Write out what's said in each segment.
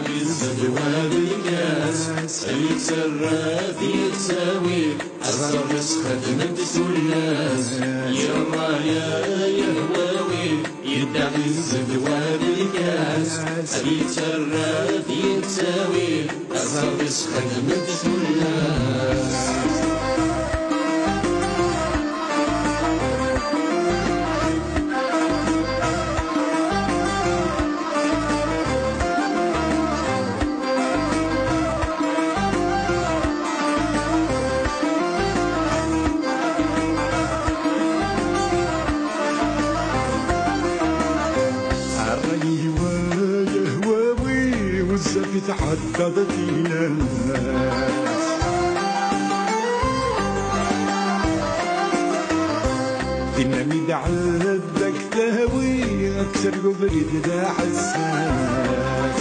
يدعي الزدوى بالكاس يتسرى في يتساوي الصرص خدمة الناس يا يهواوي يدعي الزدوى بالكاس يتسرى في يتساوي الصرص خدمة الناس تحدثت إلى الناس إن مدعدك تهوي أكثر قبل ذا حساس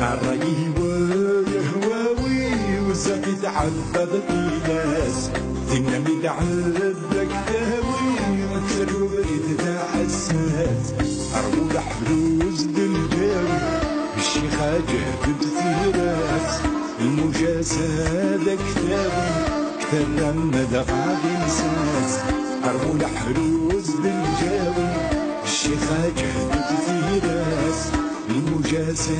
الرأي ويهواوي والزكي تحدثت إلاس إن مدعدك تهوي أكثر قبل ذا حساس أرمو لحلوز دلجاوي بالشيخة جهدت ثيراس المجاسة كتابي كتاب لما دقع بنساس أرمو لحلوز دلجاوي بالشيخة جهدت ثيراس المجاسة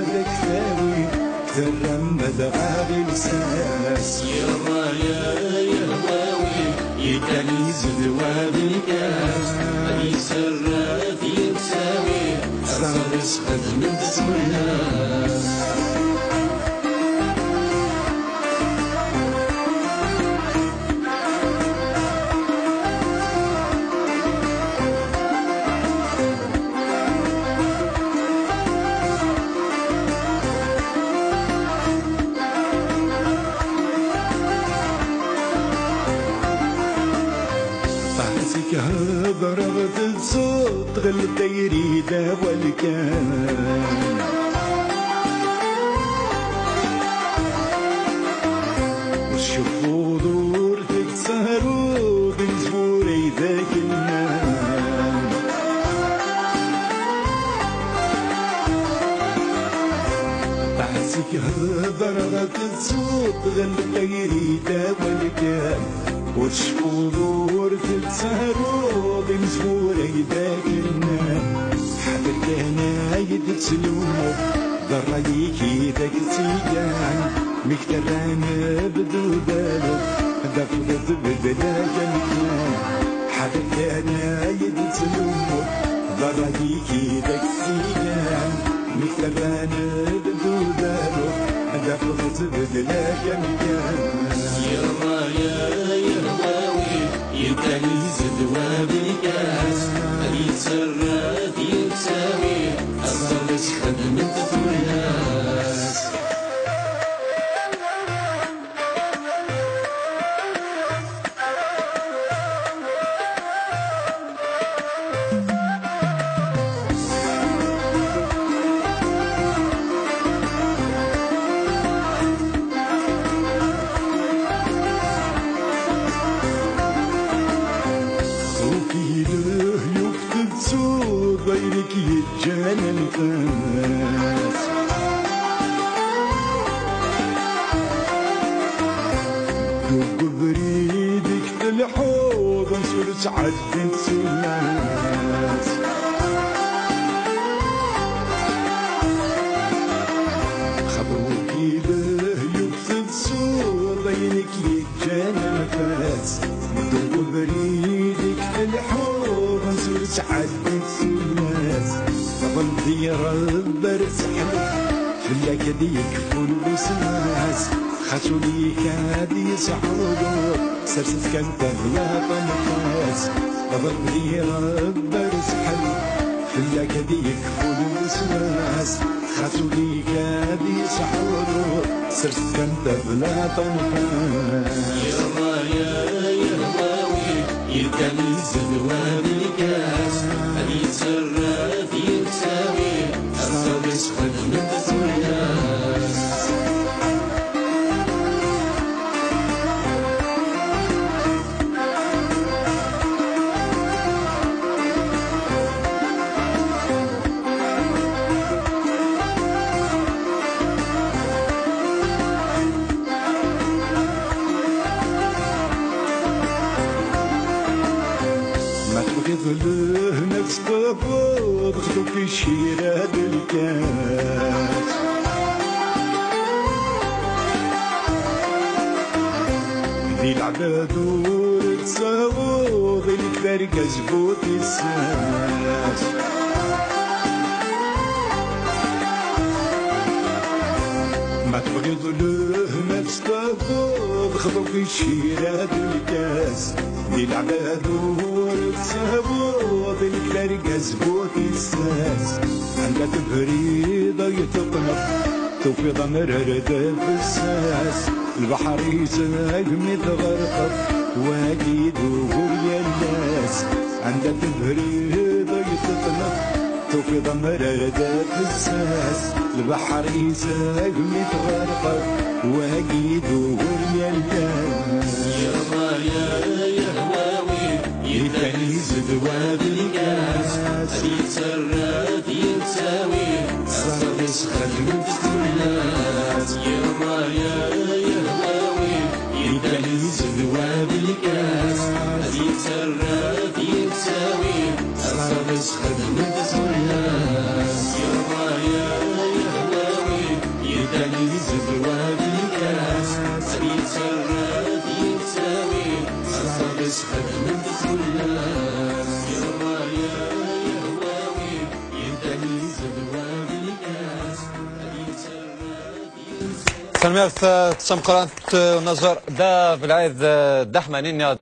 كتابي كتاب لما دقع بنساس يهواوي يدعي الزدوى بالكاس يتسرى في يتساوي الصرص خدمة الناس هذا رغد الصوت غلب يريده والكان وشوفوا دورتك سهروا بنزبوري ذاك النام بعزك هذا رغد الصوت غلب يريده والكان وتشوفوا دورتك سهروا بمزبوري ذاك النام حبك انا يدتسلومو ضريكي ذاك السيجان مكتر انا بدو بالو دفلت بدلاك المكان حبك انا يدتسلومو ضريكي ذاك السيجان مكتر انا بدو بالو دفلت بدلاك المكان يهواوي يدعي الزدوى بالكاس يتسرى في يتساوي الصرص خدمة الناس غيرك يتجانا الفاس دق بريدك الحوض انصر سعدت سلاس خبروك له يكتب صوت غيرك يتجانا الفاس دق بريدك الحوض انصر سعدت سلاس ظل دير البرز حلو فيك ديك فل بساس خاتو ليك هادي سعودو سرست كان تغلاط الناس ظل دير البرز حلو فيك ديك فل بساس خاتو ليك هادي سعودو سرست كان تغلاط الناس يهواوي يدعي الزدوى بالكاس يتسرى في يتساوي الصرص خدمة الناس تبغي ظله نفس قبض خذو في الشيرة الكاس ذي العباد ورتساوض الفرق زبوط الساس ما تبغي ظله نفس قبض خذو في الشيرة الكاس ذي العباد ورتساوض الفرق زبوط الساس عندها تبريضة يتطنف توفي مرر الساس البحر يزاق متغرقب واقي دور يا الناس عندها تبريض يتطنف توفي مرر الساس البحر يزاق متغرقب واقي دور يا الناس يا هواوي يتنيز دواب الكاس هذي تسرات يتساوي صار يسخن من الناس يا هواوي يتنيز دواب الكاس هذي تسرات يتساوي صار يسخن من الناس يا هواوي يتنيز دواب الكاس هذي تسرات يتساوي صار يسخن من الناس يا هواوي يتنيز دواب الكاس هذي تسرات سلميات تسمقرات ونظر دا بالعيد دحمانين